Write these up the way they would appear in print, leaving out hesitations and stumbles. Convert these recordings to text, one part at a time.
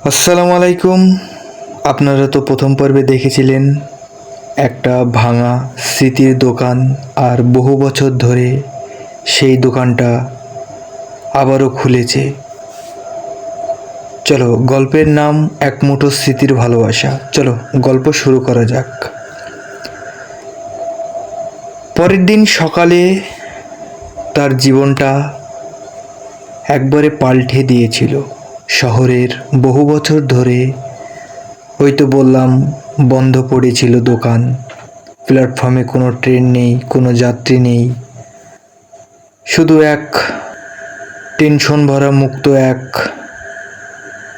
আসসালামু আলাইকুম। আপনারা তো প্রথম পর্বে দেখেছিলেন একটা ভাঙা স্মৃতির দোকান, আর বহু বছর ধরে সেই দোকানটা আবারও খুলেছে। চলো, গল্পের নাম এক মুঠো স্মৃতির ভালোবাসা। চলো গল্প শুরু করা যাক। পরের দিন সকালে তার জীবনটা একবারে পাল্টে দিয়েছিল। শহরের বহু বছর ধরে, ওই তো বললাম, বন্ধ পড়েছিল দোকান। প্ল্যাটফর্মে কোনো ট্রেন নেই, কোনো যাত্রী নেই, শুধু এক টেনশন ভরা মুক্ত এক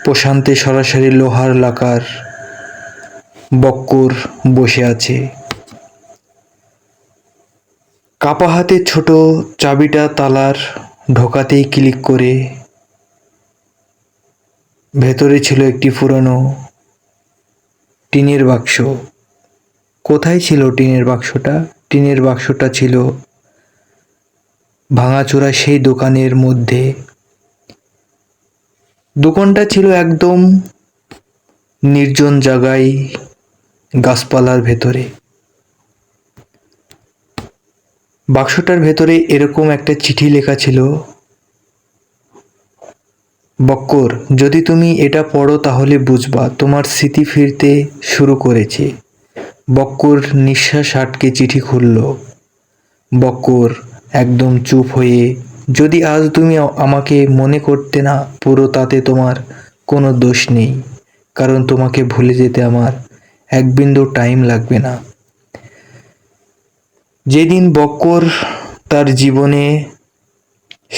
প্রশান্তে সরাসরি লোহার লাকার বক্কর বসে আছে। কাপা হাতে ছোট চাবিটা তালার ঢোকাতেই ক্লিক করে ভেতরে ছিল একটি পুরনো টিনের বাক্স। কোথায় ছিল টিনের বাক্সটা? টিনের বাক্সটা ছিল ভাঙাচোরা সেই দোকানের মধ্যে। দোকানটা ছিল একদম নির্জন জায়গায়, গাছপালার ভেতরে। বাক্সটার ভেতরে এরকম একটা চিঠি লেখা ছিল: বক্কর, যদি তুমি এটা পড়ো তাহলে বুঝবা তোমার স্মৃতি ফিরতে শুরু করেছে। বক্কর নিঃশ্বাস আটকে চিঠি খুলল। বক্কর একদম চুপ হয়ে, যদি আজ তুমি আমাকে মনে করতে না পুরো, তাতে তোমার কোনো দোষ নেই, কারণ তোমাকে ভুলে যেতে আমার এক বিন্দু টাইম লাগবে না। যেদিন বক্কর তার জীবনে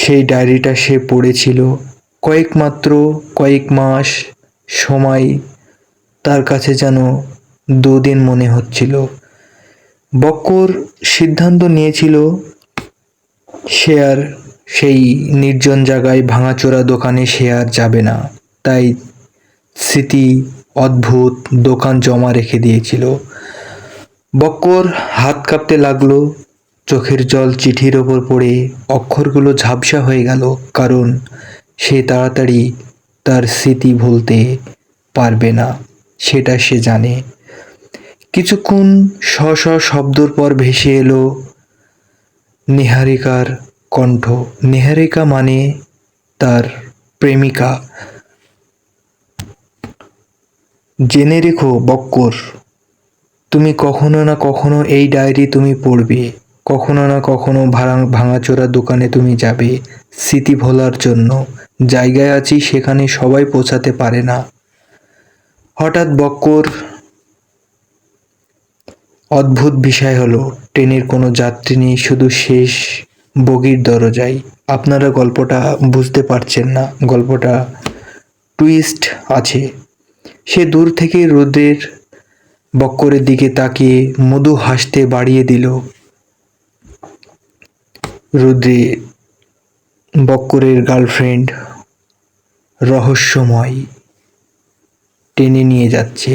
সেই ডায়েরিটা সে পড়েছিল, কয়েক মাস সময় তার কাছে যেন দুদিন মনে হচ্ছিল। বক্কর সিদ্ধান্ত নিয়েছিল সে আর সেই নির্জন জায়গায় ভাঙাচোরা দোকানে সে আর যাবে না। তাই স্মৃতি অদ্ভুত দোকান জমা রেখে দিয়েছিল। বক্কর হাত কাঁপতে লাগলো, চোখের জল চিঠির ওপর পড়ে অক্ষরগুলো ঝাপসা হয়ে গেল, কারণ সে তাড়াতাড়ি তার স্মৃতি ভুলতে পারবে না, সেটা সে জানে। কিছুক্ষণ শব্দর পর ভেসে এলো নিহারিকার কণ্ঠ। নিহারিকা মানে তার প্রেমিকা। জেনে রেখো বক্কর, তুমি কখনো না কখনো এই ডায়েরি তুমি পড়বে, কখনো না কখনো ভাঙাচোরা দোকানে তুমি যাবে স্মৃতি ভোলার জন্য। জায়গায় আছি সেখানে সবাই পৌঁছাতে পারে না। হঠাৎ বক্কর অদ্ভুত বিষয় হলো, ট্রেনের কোনো যাত্রী নেই, শুধু শেষ বগির দরজায়। আপনারা গল্পটা বুঝতে পারছেন না, গল্পটা টুইস্ট আছে। সে দূর থেকে রোদের বক্করের দিকে তাকিয়ে মৃদু হাসতে বাড়িয়ে দিল। রুদ্রে বক্করের গার্লফ্রেন্ড রহস্যময় টেনে নিয়ে যাচ্ছে।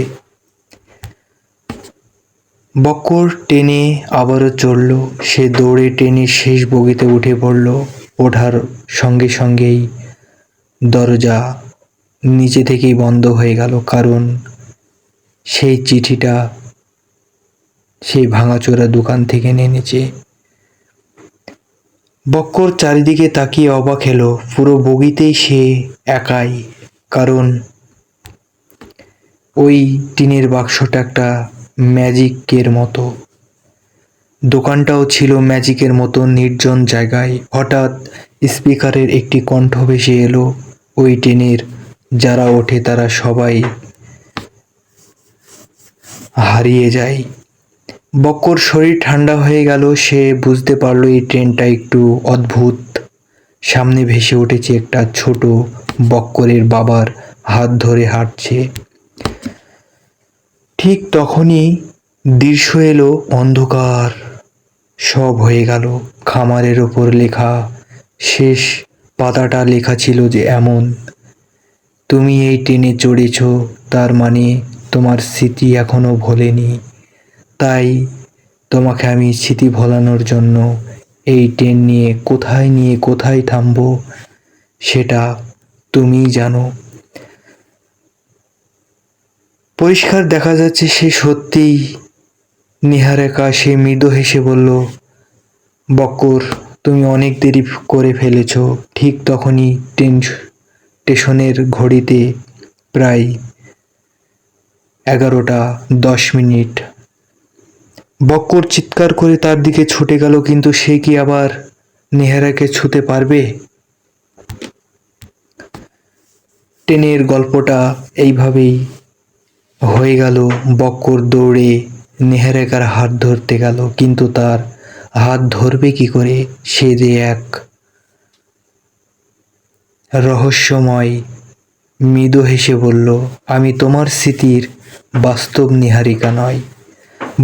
বক্কর টেনে আবারও চড়ল। সে দৌড়ে ট্রেনের শেষ বগিতে উঠে পড়ল। ওঠার সঙ্গে সঙ্গেই দরজা নিচে থেকেই বন্ধ হয়ে গেল, কারণ সেই চিঠিটা সেই ভাঙাচোরা দোকান থেকে এনেছে। বক্কর চারিদিকে তাকিয়ে অবাক হলো, পুরো বগিতেই সে একাই, কারণ ওই টিনের বাক্সটা একটা ম্যাজিকের মতো। দোকানটাও ছিল ম্যাজিকের মতো নির্জন জায়গায়। হঠাৎ স্পিকারের একটি কণ্ঠ ভেসে এলো, ওই ট্রেনের যারা ওঠে তারা সবাই হারিয়ে যায়। বক্কর শরীর ঠান্ডা হয়ে গেল। সে বুঝতে পারল এই ট্রেনটা একটু অদ্ভুত। সামনে ভেসে উঠেছে একটা ছোট বক্করের বাবার হাত ধরে হাঁটছে। ঠিক তখনই দৃশ্য এলো অন্ধকার, সব হয়ে গেল। খামারের ওপর লেখা শেষ পাতাটা লেখা ছিল যে এমন: তুমি এই ট্রেনে চড়েছ, তার মানে তোমার স্মৃতি এখনো ভোলেনি। তাই তোমাকে আমি স্মৃতি ভোলানোর জন্য এই ট্রেন নিয়ে কোথায় থামবো সেটা তুমিই জানো। পরিষ্কার দেখা যাচ্ছে সে সত্যিই নিহারেকা। সে মৃদু হেসে বলল, বক্কর, তুমি অনেক দেরি করে ফেলেছ। ঠিক তখনই স্টেশনের ঘড়িতে প্রায় 11:10। বক্কর চিৎকার করে তার দিকে ছুটে গেল, কিন্তু সে কি আবার নেহারাকে ছুঁতে পারবে? ট্রেনের গল্পটা এইভাবেই হয়ে গেল। বক্কর দৌড়ে নেহারেকার হাত ধরতে গেল, কিন্তু তার হাত ধরবে কি করে? সে যে এক রহস্যময় মৃদু হেসে বলল, আমি তোমার স্মৃতির বাস্তব নিহারিকা নয়।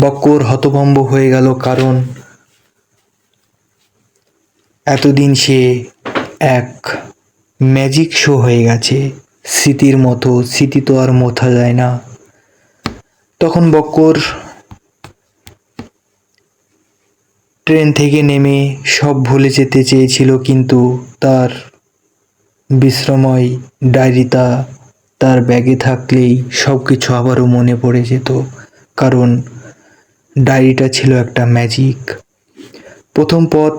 বক্কর হতভম্ব হয়ে গেল, কারণ এতদিন সে এক ম্যাজিক শো হয়ে গেছে। স্মৃতির মতো স্মৃতি তো আর মোছা যায় না। তখন বক্কর ট্রেন থেকে নেমে সব ভুলে যেতে চেয়েছিল, কিন্তু তার বিশ্রময় ডায়েরিটা তার ব্যাগে থাকলেই সব কিছু আবারও মনে পড়ে যেত, কারণ ডায়েরিটা ছিল একটা ম্যাজিক। প্রথম পথ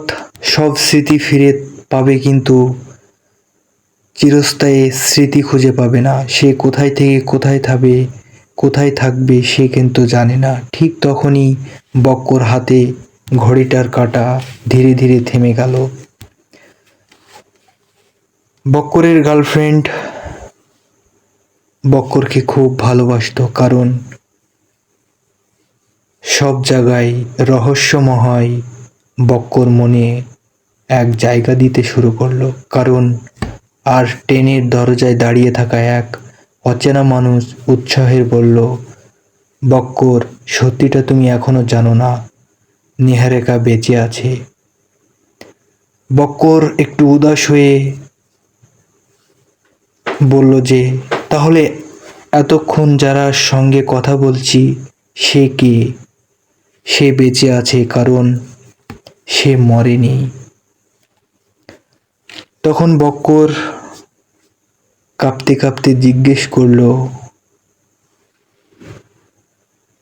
সব স্মৃতি ফিরে পাবে, কিন্তু চিরস্থায়ী স্মৃতি খুঁজে পাবে না। সে কোথায় থেকে কোথায় থাকবে সে কিন্তু জানে না। ঠিক তখনই বক্কর হাতে ঘড়িটার কাঁটা ধীরে ধীরে থেমে গেল। বক্করের গার্লফ্রেন্ড বক্করকে খুব ভালোবাসতো, কারণ সব জায়গায় রহস্যময় বক্কর মনে এক জায়গা দিতে শুরু করলো। কারণ আর ট্রেনের দরজায় দাঁড়িয়ে থাকা এক অচেনা মানুষ উৎসাহের বলল, বক্কর, সত্যিটা তুমি এখনো জানো না, নিহারেকা বেঁচে আছে। বক্কর একটু উদাস হয়ে বলল যে, তাহলে এতক্ষণ যারা সঙ্গে কথা বলছি সে কে? সে বেঁচে আছে, কারণ সে মরেনি। তখন বক্কর কাঁপতে কাঁপতে জিজ্ঞেস করল,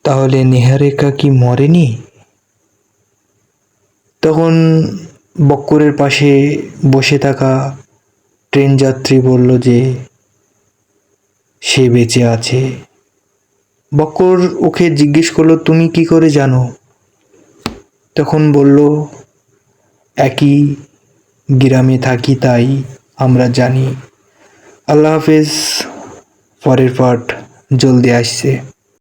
তাহলে নিহারিকা কি মরেনি? তখন বক্করের পাশে বসে থাকা ট্রেন যাত্রী বলল যে সে বেঁচে আছে। বক্কর ওকে জিজ্ঞেস করলো, তুমি কি করে জানো? তখন বলল, একই গ্রামে থাকি তাই আমরা জানি। আল্লাহ হাফেজ। পরের পার্ট জলদি আসছে।